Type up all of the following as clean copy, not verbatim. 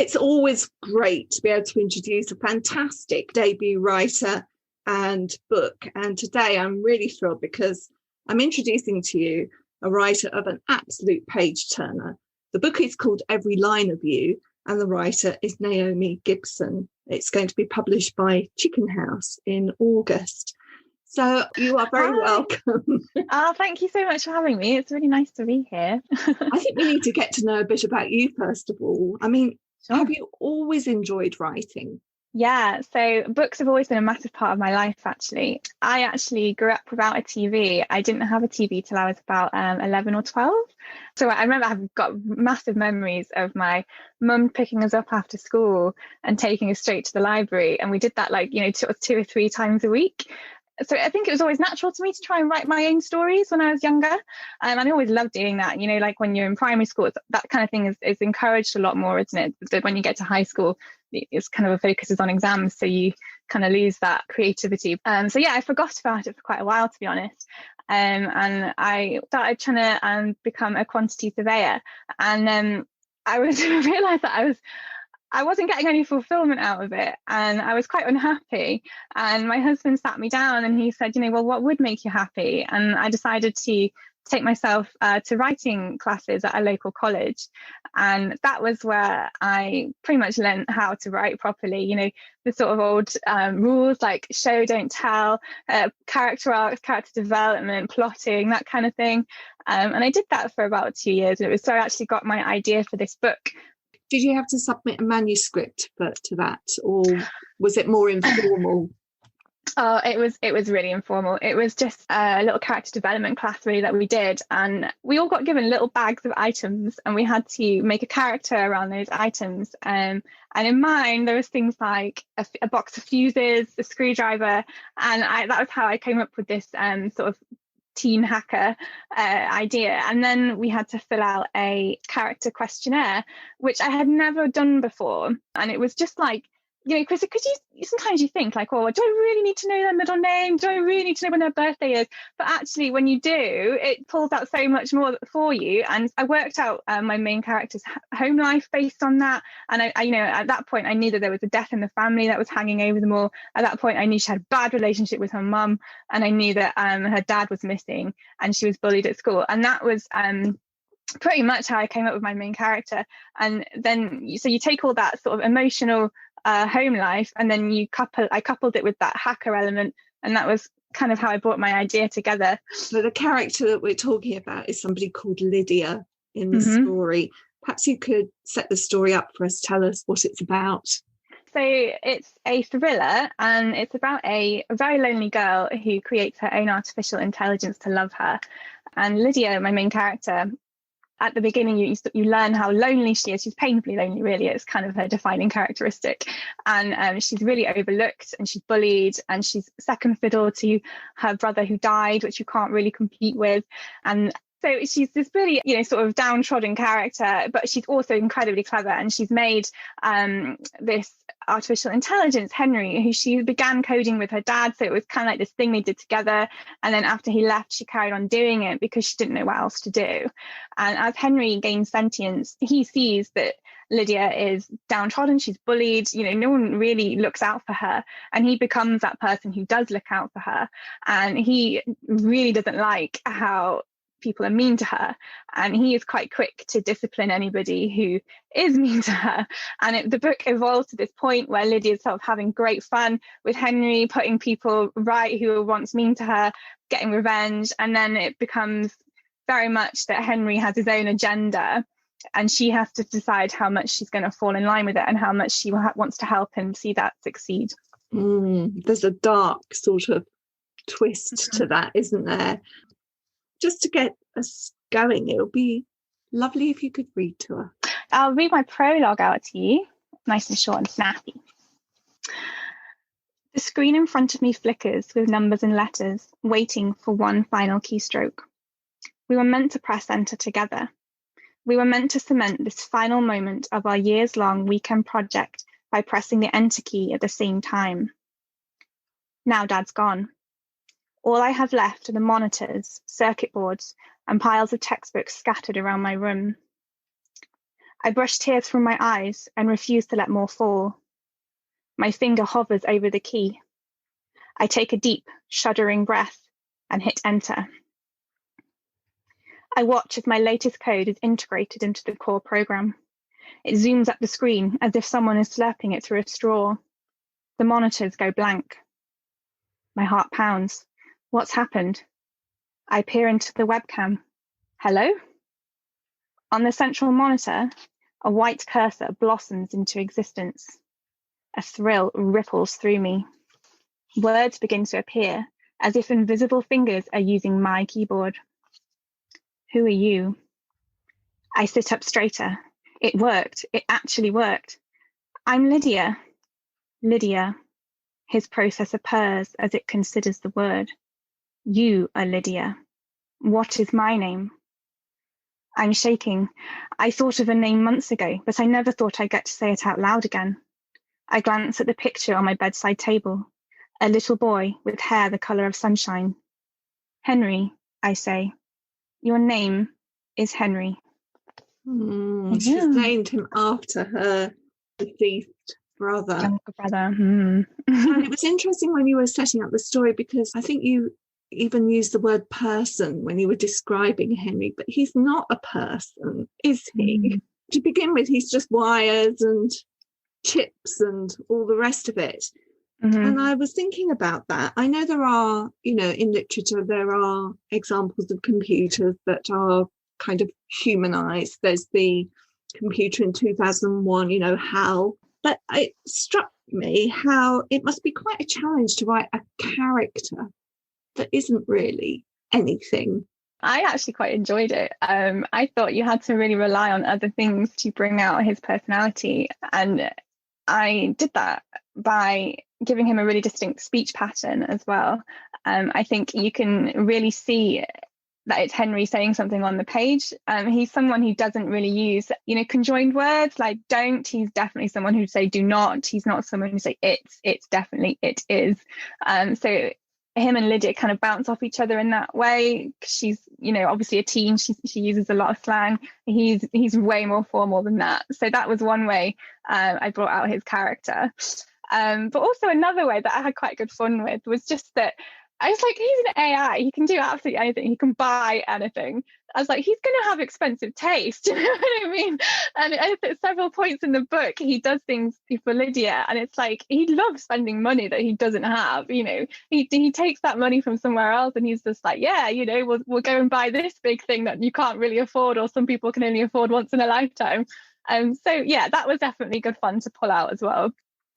It's always great to be able to introduce a fantastic debut writer and book. And today I'm really thrilled because I'm introducing to you a writer of an absolute page turner. The book is called Every Line of You, and the writer is Naomi Gibson. It's going to be published by Chicken House in August. So you are very welcome. Oh, thank you so much for having me. It's really nice to be here. I think we need to get to know a bit about you, first of all. I mean, Sure. Have you always enjoyed writing? Yeah, so books have always been a massive part of my life, actually. I actually grew up without a TV. I didn't have a TV till I was about 11 or 12. So I remember I've got massive memories of my mum picking us up after school and taking us straight to the library. And we did that two or three times a week. So I think it was always natural to me to try and write my own stories when I was younger. And I always loved doing that. Like when you're in primary school, that kind of thing is encouraged a lot more, isn't it? But when you get to high school, it's kind of a focus is on exams. So you kind of lose that creativity. So yeah, I forgot about it for quite a while, to be honest. And I started trying to become a quantity surveyor. And I realised that I wasn't getting any fulfillment out of it, and I was quite unhappy. And my husband sat me down and he said, well, what would make you happy? And I decided to take myself to writing classes at a local college. And that was where I pretty much learned how to write properly, the sort of old rules like show, don't tell, character arcs, character development, plotting, that kind of thing. And I did that for about 2 years. And it was so I actually got my idea for this book. Did you have to submit a manuscript to that, or was it more informal? Oh, it was really informal. It was just a little character development class really that we did, and we all got given little bags of items, and we had to make a character around those items. And in mine, there was things like a box of fuses, a screwdriver, and that was how I came up with this sort of teen hacker idea. And then we had to fill out a character questionnaire, which I had never done before. And it was just like, because sometimes you think like, oh, do I really need to know their middle name? Do I really need to know when their birthday is? But actually, when you do, it pulls out so much more for you. And I worked out my main character's home life based on that. And I at that point, I knew that there was a death in the family that was hanging over them all. At that point, I knew she had a bad relationship with her mum, and I knew that her dad was missing and she was bullied at school. And that was pretty much how I came up with my main character. And then so you take all that sort of emotional home life, and then I coupled it with that hacker element, and that was kind of how I brought my idea together. So the character that we're talking about is somebody called Lydia in the story. Perhaps you could set the story up for us, tell us what it's about. So it's a thriller, and it's about a very lonely girl who creates her own artificial intelligence to love her. And Lydia, my main character, at the beginning, you learn how lonely she is. She's painfully lonely, really. It's kind of her defining characteristic. And she's really overlooked, and she's bullied, and she's second fiddle to her brother who died, which you can't really compete with. And so she's this really, sort of downtrodden character, but she's also incredibly clever. And she's made this artificial intelligence, Henry, who she began coding with her dad. So it was kind of like this thing they did together. And then after he left, she carried on doing it because she didn't know what else to do. And as Henry gains sentience, he sees that Lydia is downtrodden, she's bullied, no one really looks out for her. And he becomes that person who does look out for her. And he really doesn't like how people are mean to her, and he is quite quick to discipline anybody who is mean to her. And the book evolves to this point where Lydia is sort of having great fun with Henry, putting people right who were once mean to her, getting revenge. And then it becomes very much that Henry has his own agenda, and she has to decide how much she's going to fall in line with it and how much she wants to help him see that succeed. There's a dark sort of twist to that, isn't there? Just to get us going, it would be lovely if you could read to her. I'll read my prologue out to you, nice and short and snappy. The screen in front of me flickers with numbers and letters, waiting for one final keystroke. We were meant to press enter together. We were meant to cement this final moment of our years-long weekend project by pressing the enter key at the same time. Now Dad's gone. All I have left are the monitors, circuit boards, and piles of textbooks scattered around my room. I brush tears from my eyes and refuse to let more fall. My finger hovers over the key. I take a deep, shuddering breath and hit enter. I watch as my latest code is integrated into the core program. It zooms up the screen as if someone is slurping it through a straw. The monitors go blank. My heart pounds. What's happened? I peer into the webcam. Hello? On the central monitor, a white cursor blossoms into existence. A thrill ripples through me. Words begin to appear, as if invisible fingers are using my keyboard. Who are you? I sit up straighter. It worked. It actually worked. I'm Lydia. Lydia. His processor purrs as it considers the word. You are Lydia. What is my name? I'm shaking. I thought of a name months ago, but I never thought I'd get to say it out loud again. I glance at the picture on my bedside table. A little boy with hair the colour of sunshine. Henry, I say. Your name is Henry. She's named him after her deceased brother. Younger brother. And it was interesting when you were setting up the story, because I think you even used the word person when you were describing Henry, but he's not a person, is he? To begin with, he's just wires and chips and all the rest of it. And I was thinking about that. I know there are, in literature, there are examples of computers that are kind of humanized. There's the computer in 2001, HAL. But it struck me how it must be quite a challenge to write a character that isn't really anything. I actually quite enjoyed it. I thought you had to really rely on other things to bring out his personality. And I did that by giving him a really distinct speech pattern as well. I think you can really see that it's Henry saying something on the page. He's someone who doesn't really use, conjoined words like don't. He's definitely someone who'd say do not. He's not someone who say it's definitely it is. So him and Lydia kind of bounce off each other in that way. She's, obviously a teen. She uses a lot of slang. He's way more formal than that. So that was one way I brought out his character. But also another way that I had quite good fun with was just that I was like, he's an AI. He can do absolutely anything. He can buy anything. I was like, he's going to have expensive taste. You know what I mean? And at several points in the book, he does things for Lydia. And it's like, he loves spending money that he doesn't have. He takes that money from somewhere else and he's just like, yeah, we'll go and buy this big thing that you can't really afford, or some people can only afford once in a lifetime. So yeah, that was definitely good fun to pull out as well.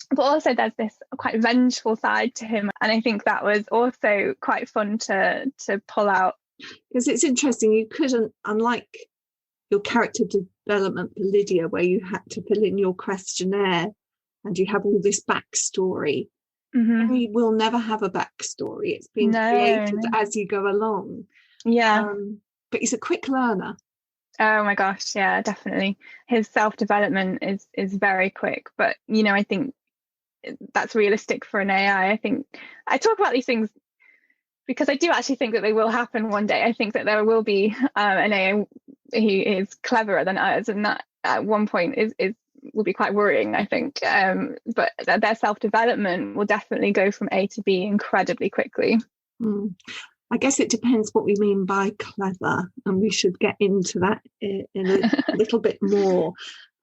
But also there's this quite vengeful side to him. And I think that was also quite fun to pull out. Because it's interesting, you couldn't, unlike your character development for Lydia, where you had to fill in your questionnaire and you have all this backstory. Henry will never have a backstory. It's been created as you go along. Yeah. But he's a quick learner. Oh my gosh, yeah, definitely. His self-development is very quick. But, I think that's realistic for an AI. I think I talk about these things because I do actually think that they will happen one day. I think that there will be an AI who is cleverer than us, and that at one point will be quite worrying, I think. But their self-development will definitely go from A to B incredibly quickly. I guess it depends what we mean by clever, and we should get into that in a little bit more.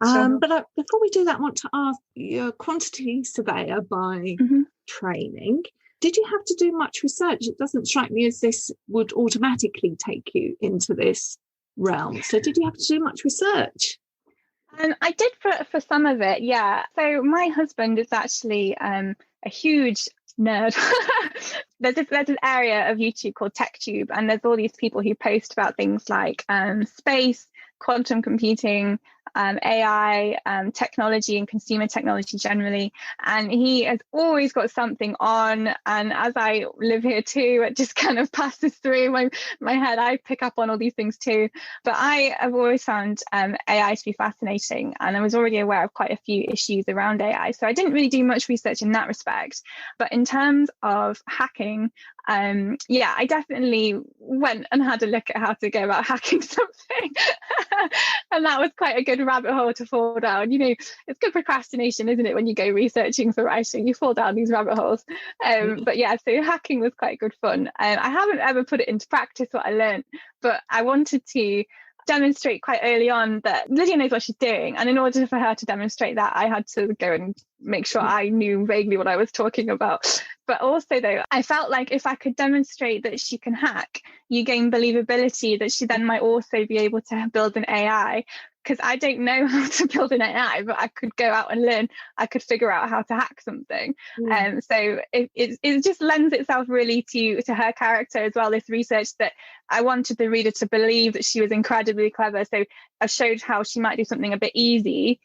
Sure. But before we do that, I want to ask, you're a quantity surveyor by training. Did you have to do much research? It doesn't strike me as this would automatically take you into this realm. So did you have to do much research? I did for some of it, yeah. So my husband is actually a huge nerd. There's this area of YouTube called TechTube, and there's all these people who post about things like space, quantum computing, AI, technology and consumer technology generally. And he has always got something on. And as I live here too, it just kind of passes through my head. I pick up on all these things too. But I have always found AI to be fascinating. And I was already aware of quite a few issues around AI. So I didn't really do much research in that respect. But in terms of hacking, I definitely went and had a look at how to go about hacking something. And that was quite a good good rabbit hole to fall down. It's good procrastination, isn't it, when you go researching for writing, you fall down these rabbit holes. But yeah, so hacking was quite good fun. I haven't ever put it into practice what I learned, but I wanted to demonstrate quite early on that Lydia knows what she's doing, and in order for her to demonstrate that, I had to go and make sure I knew vaguely what I was talking about. But also, though, I felt like if I could demonstrate that she can hack, you gain believability that she then might also be able to build an AI, because I don't know how to build an AI, but I could go out and learn. I could figure out how to hack something. So it just lends itself really to her character as well, this research, that I wanted the reader to believe that she was incredibly clever. So I showed how she might do something a bit easy,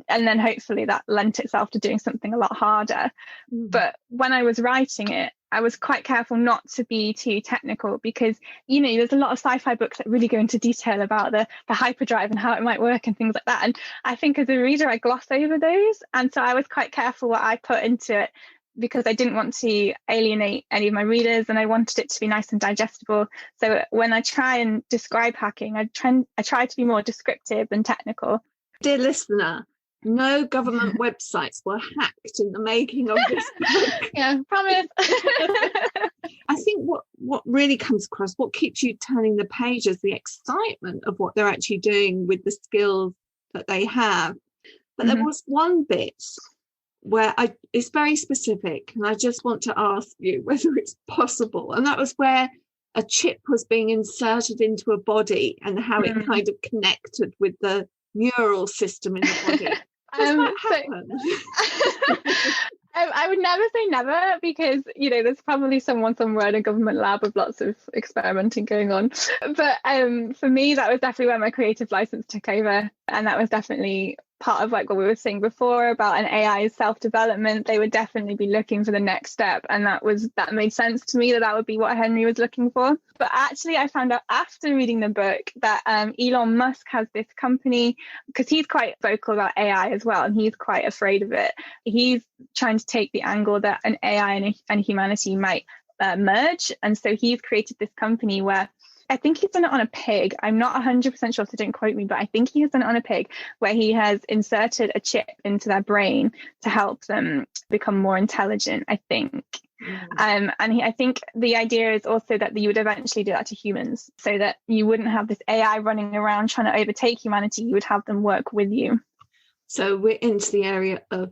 and then hopefully that lent itself to doing something a lot harder. But when I was writing it, I was quite careful not to be too technical, because there's a lot of sci-fi books that really go into detail about the hyperdrive and how it might work and things like that, and I think as a reader I gloss over those, and so I was quite careful what I put into it, because I didn't want to alienate any of my readers, and I wanted it to be nice and digestible. So when I try and describe hacking, I try to be more descriptive than technical. Dear listener, no government websites were hacked in the making of this book. Yeah, promise. I think what really comes across, what keeps you turning the pages, the excitement of what they're actually doing with the skills that they have. But there was one bit where it's very specific, and I just want to ask you whether it's possible. And that was where a chip was being inserted into a body, and how it kind of connected with the neural system in the body. Does that happen? I would never say never, because there's probably someone somewhere in a government lab with lots of experimenting going on. But for me, that was definitely where my creative license took over, and that was definitely part of like what we were saying before about an AI's self-development. They would definitely be looking for the next step, and that made sense to me, that would be what Henry was looking for. But actually I found out after reading the book that Elon Musk has this company, because he's quite vocal about AI as well, and he's quite afraid of it. He's trying to take the angle that an AI and humanity might merge, and so he's created this company where I think he's done it on a pig. I'm not 100% sure, so don't quote me, but I think he has done it on a pig, where he has inserted a chip into their brain to help them become more intelligent, I think. I think the idea is also that you would eventually do that to humans, so that you wouldn't have this AI running around trying to overtake humanity. You would have them work with you. So we're into the area of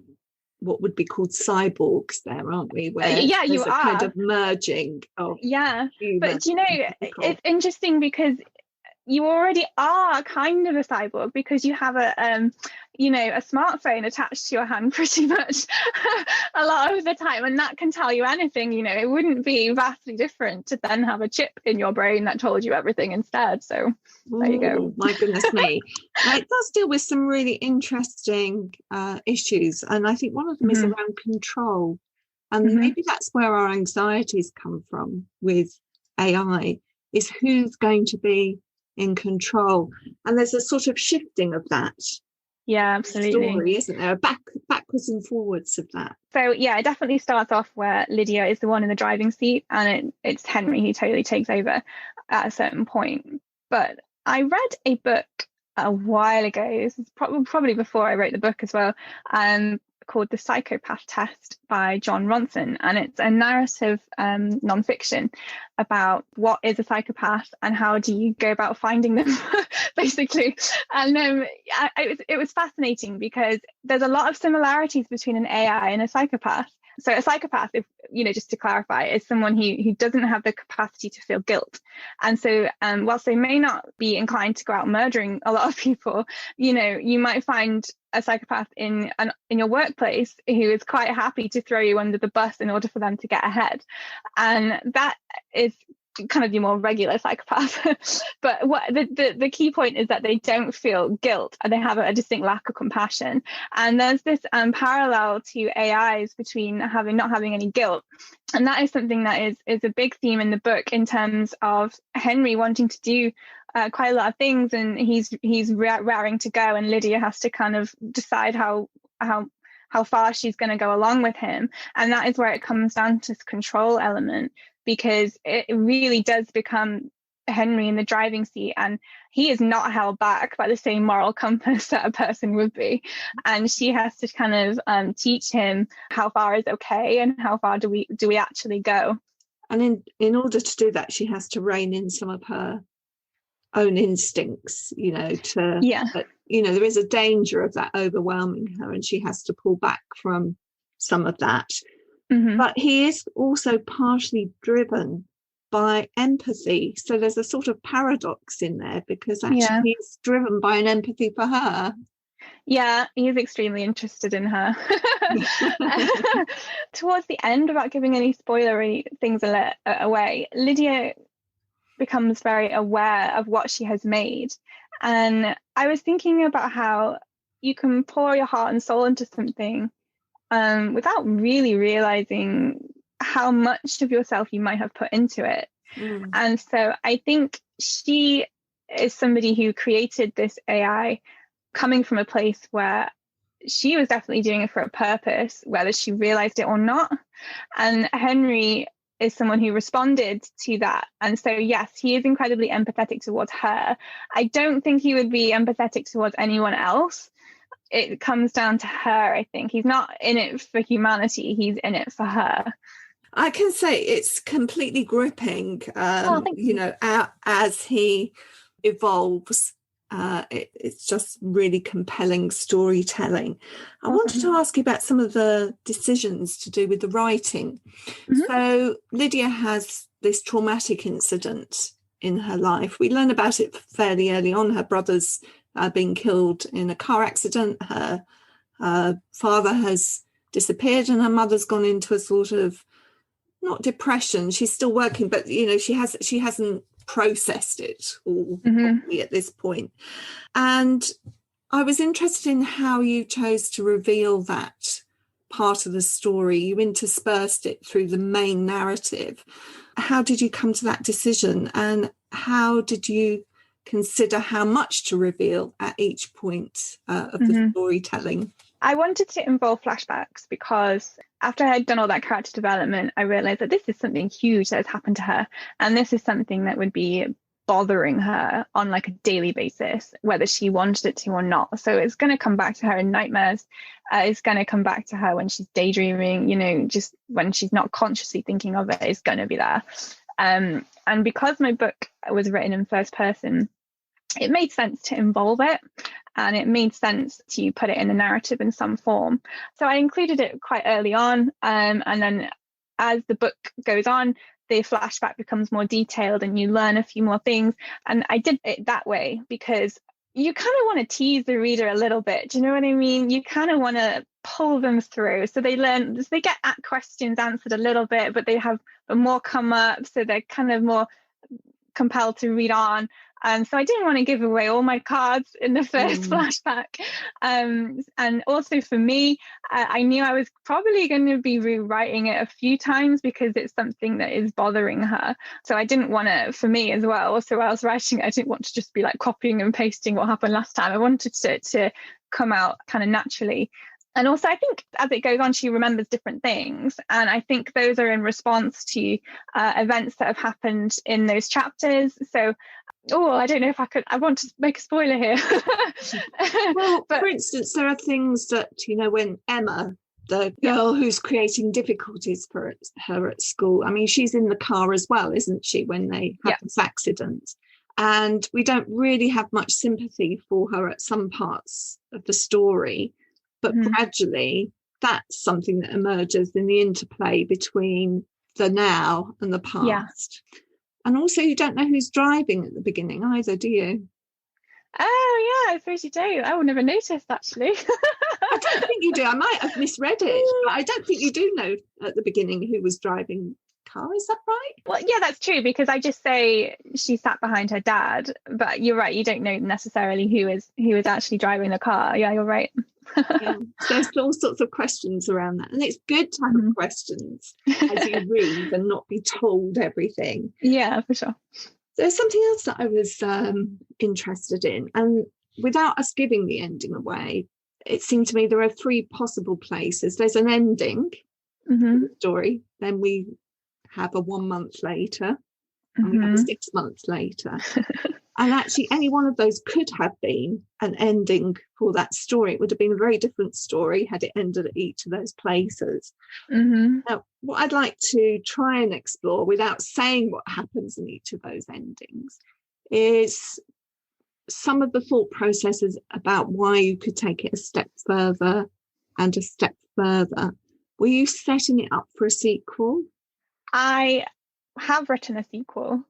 what would be called cyborgs there, aren't we? Where yeah, you are kind of merging of but it's interesting, because you already are kind of a cyborg, because you have a smartphone attached to your hand pretty much a lot of the time, and that can tell you anything. It wouldn't be vastly different to then have a chip in your brain that told you everything instead. So there you go. My goodness me. It does deal with some really interesting issues, and I think one of them is around control, and maybe that's where our anxieties come from with AI, is who's going to be in control. And there's a sort of shifting of that. Yeah, absolutely. Story, isn't there? Backwards and forwards of that. So yeah, it definitely starts off where Lydia is the one in the driving seat, and it's Henry who totally takes over at a certain point. But I read a book a while ago, this is probably before I wrote the book as well, called The Psychopath Test by John Ronson, and it's a narrative nonfiction about what is a psychopath and how do you go about finding them basically. And it was fascinating, because there's a lot of similarities between an AI and a psychopath. So a psychopath, if just to clarify, is someone who doesn't have the capacity to feel guilt. And so whilst they may not be inclined to go out murdering a lot of people, you might find a psychopath in your workplace who is quite happy to throw you under the bus in order for them to get ahead. And that is kind of your more regular psychopath. But what the key point is that they don't feel guilt, and they have a distinct lack of compassion. And there's this parallel to AIs between not having any guilt, and that is something that is a big theme in the book, in terms of Henry wanting to do quite a lot of things, and he's raring to go, and Lydia has to kind of decide how far she's going to go along with him. And that is where it comes down to this control element, because it really does become Henry in the driving seat, and he is not held back by the same moral compass that a person would be, and she has to kind of teach him how far is okay and how far do we actually go. And in order to do that, she has to rein in some of her own instincts, there is a danger of that overwhelming her, and she has to pull back from some of that. But he is also partially driven by empathy, so there's a sort of paradox in there, because actually he's driven by an empathy for her. Yeah, he's extremely interested in her. Towards the end, without giving any spoilery things away, Lydia becomes very aware of what she has made. And I was thinking about how you can pour your heart and soul into something without really realizing how much of yourself you might have put into it. And so I think she is somebody who created this AI coming from a place where she was definitely doing it for a purpose, whether she realized it or not. And Henry is someone who responded to that. And so, yes, he is incredibly empathetic towards her. I don't think he would be empathetic towards anyone else. It comes down to her, I think. He's not in it for humanity. He's in it for her. I can say it's completely gripping, as he evolves. It's just really compelling storytelling. I wanted to ask you about some of the decisions to do with the writing. So Lydia has this traumatic incident in her life. We learn about it fairly early on. Her brother's been killed in a car accident. Her father has disappeared, and her mother's gone into a sort of, not depression, she's still working, but she hasn't processed it all properly at this point. And I was interested in how you chose to reveal that part of the story. You interspersed it through the main narrative. How did you come to that decision, and how did you consider how much to reveal at each point of the storytelling? I wanted to involve flashbacks because after I had done all that character development, I realized that this is something huge that has happened to her. And this is something that would be bothering her on like a daily basis, whether she wanted it to or not. So it's going to come back to her in nightmares. It's going to come back to her when she's daydreaming, just when she's not consciously thinking of it, it's going to be there. And because my book was written in first person, it made sense to involve it. And it made sense to put it in a narrative in some form. So I included it quite early on. And then as the book goes on, the flashback becomes more detailed and you learn a few more things. And I did it that way because you kind of want to tease the reader a little bit. Do you know what I mean? You kind of want to pull them through. So they get questions answered a little bit, but they have more come up. So they're kind of more compelled to read on. So I didn't want to give away all my cards in the first flashback. And also for me, I knew I was probably going to be rewriting it a few times because it's something that is bothering her. So I didn't want to, for me as well, so while I was writing it, I didn't want to just be like copying and pasting what happened last time. I wanted it to come out kind of naturally. And also, I think as it goes on, she remembers different things. And I think those are in response to events that have happened in those chapters. So, I don't know if I want to make a spoiler here. Well, for instance, there are things that, when Emma, the girl who's creating difficulties for her at school, I mean, she's in the car as well, isn't she, when they have this accident? And we don't really have much sympathy for her at some parts of the story. But gradually, that's something that emerges in the interplay between the now and the past. Yeah. And also, you don't know who's driving at the beginning either, do you? Oh, yeah, I suppose you do. I would never noticed, actually. I don't think you do. I might have misread it, but I don't think you do know at the beginning who was driving the car. Is that right? Well, yeah, that's true, because I just say she sat behind her dad. But you're right, you don't know necessarily who is actually driving the car. Yeah, you're right. Yeah. So there's all sorts of questions around that, and it's good to have questions as you read and not be told everything. Yeah, for sure. There's something else that I was interested in, and without us giving the ending away, it seemed to me there are three possible places. There's an ending to the story, then we have a 1 month later, and we have a 6 months later. And actually, any one of those could have been an ending for that story. It would have been a very different story had it ended at each of those places. Now, what I'd like to try and explore, without saying what happens in each of those endings, is some of the thought processes about why you could take it a step further and a step further. Were you setting it up for a sequel? I have written a sequel.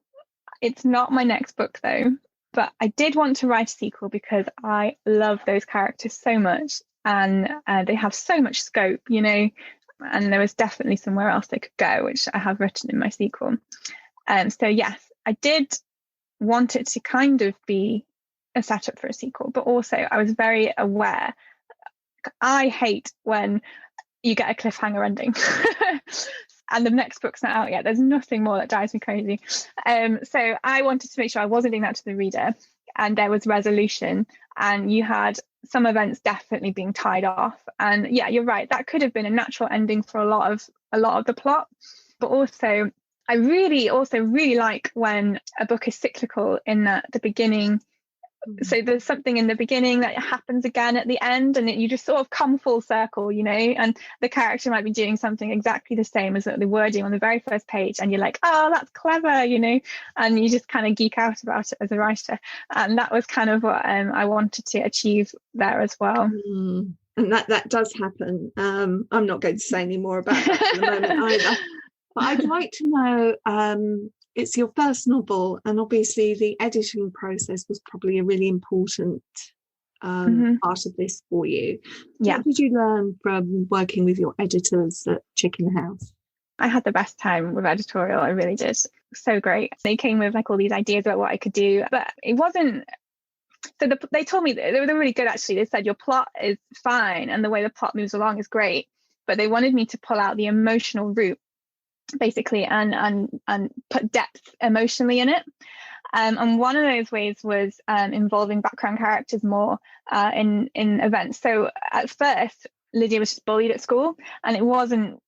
It's not my next book though, but I did want to write a sequel because I love those characters so much, and they have so much scope, and there was definitely somewhere else they could go, which I have written in my sequel. So yes, I did want it to kind of be a setup for a sequel, but also I was very aware. I hate when you get a cliffhanger ending and the next book's not out yet. There's nothing more that drives me crazy. So I wanted to make sure I wasn't doing that to the reader, and there was resolution, and you had some events definitely being tied off. And yeah, you're right, that could have been a natural ending for a lot of the plot. But also I really like when a book is cyclical in that the beginning. So there's something in the beginning that happens again at the end, and you just sort of come full circle, and the character might be doing something exactly the same as the wording on the very first page, and you're like, oh, that's clever, and you just kind of geek out about it as a writer. And that was kind of what I wanted to achieve there as well. And that does happen. I'm not going to say any more about that at the moment either. But I'd like to know, it's your first novel, and obviously the editing process was probably a really important part of this for you. Yeah. What did you learn from working with your editors at Chicken House? I had the best time with editorial. I really did. So great. They came with all these ideas about what I could do, but it wasn't. So they told me that they were really good, actually. They said your plot is fine and the way the plot moves along is great, but they wanted me to pull out the emotional route, basically, and put depth emotionally in it. And one of those ways was involving background characters more in events. So at first, Lydia was just bullied at school, and it wasn't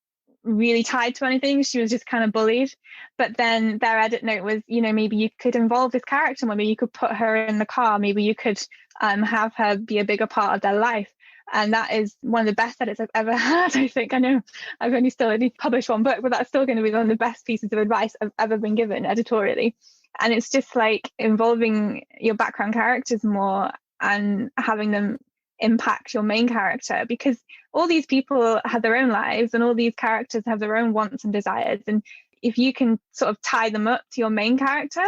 really tied to anything. She was just kind of bullied. But then their edit note was, maybe you could involve this character, maybe you could put her in the car, maybe you could have her be a bigger part of their life. And that is one of the best edits I've ever had, I think. I know I've only published one book, but that's still going to be one of the best pieces of advice I've ever been given editorially. And it's just involving your background characters more and having them impact your main character, because all these people have their own lives and all these characters have their own wants and desires. And if you can sort of tie them up to your main character,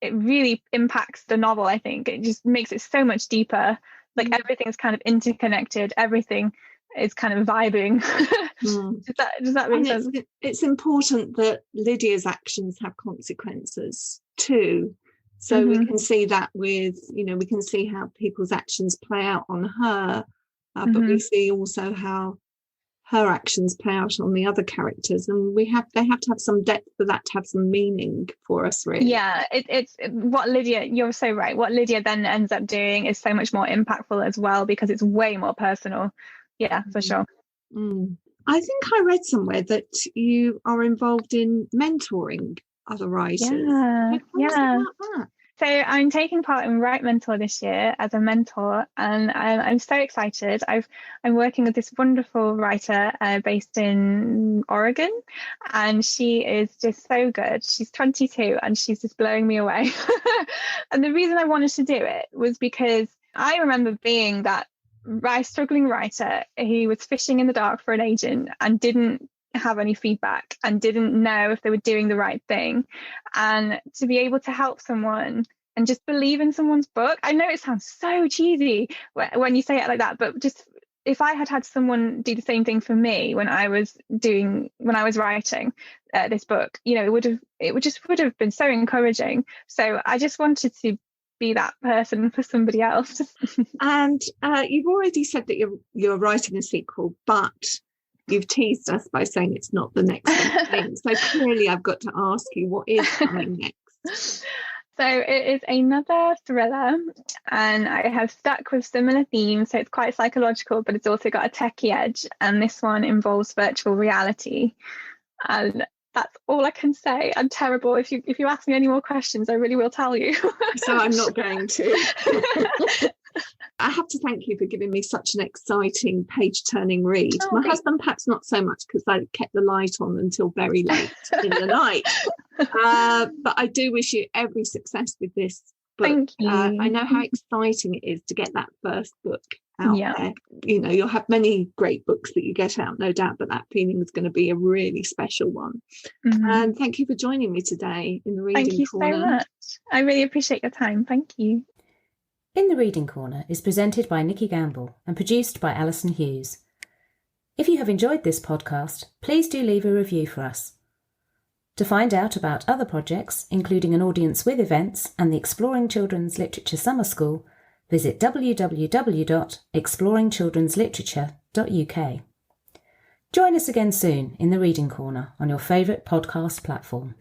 it really impacts the novel, I think. It just makes it so much deeper. Everything's kind of interconnected, everything is kind of vibing. Does that make sense? It's important that Lydia's actions have consequences too. So we can see that with, we can see how people's actions play out on her, but we see also how her actions play out on the other characters, and they have to have some depth for that to have some meaning for us, really. Yeah, it's what Lydia, you're so right, what Lydia then ends up doing is so much more impactful as well, because it's way more personal. Yeah, for sure. I think I read somewhere that you are involved in mentoring other writers. Yeah. About that? So I'm taking part in Write Mentor this year as a mentor, and I'm so excited. I'm working with this wonderful writer based in Oregon, and she is just so good. She's 22 and she's just blowing me away. And the reason I wanted to do it was because I remember being that struggling writer who was fishing in the dark for an agent and didn't have any feedback and didn't know if they were doing the right thing. And to be able to help someone and just believe in someone's book. I know it sounds so cheesy when you say it like that, but just if I had someone do the same thing for me when I was writing this book, it would have been so encouraging. So I just wanted to be that person for somebody else. And you've already said that you're writing a sequel, but you've teased us by saying it's not the next thing. So clearly I've got to ask you, what is coming next? So it is another thriller, and I have stuck with similar themes. So it's quite psychological, but it's also got a techie edge. And this one involves virtual reality. And That's all I can say. I'm terrible. If you ask me any more questions, I really will tell you. So I'm not going to. I have to thank you for giving me such an exciting page-turning read. My husband perhaps not so much, because I kept the light on until very late in the night. But I do wish you every success with this book. Thank you. I know how exciting it is to get that first book out there. You know, you'll have many great books that you get out, no doubt, but that feeling is going to be a really special one. And thank you for joining me today in the Reading Corner. Thank you so much. I really appreciate your time. Thank you. In the Reading Corner is presented by Nikki Gamble and produced by Alison Hughes. If you have enjoyed this podcast, please do leave a review for us. To find out about other projects, including an audience with events and the Exploring Children's Literature Summer School, visit www.exploringchildrensliterature.uk. Join us again soon in the Reading Corner on your favourite podcast platform.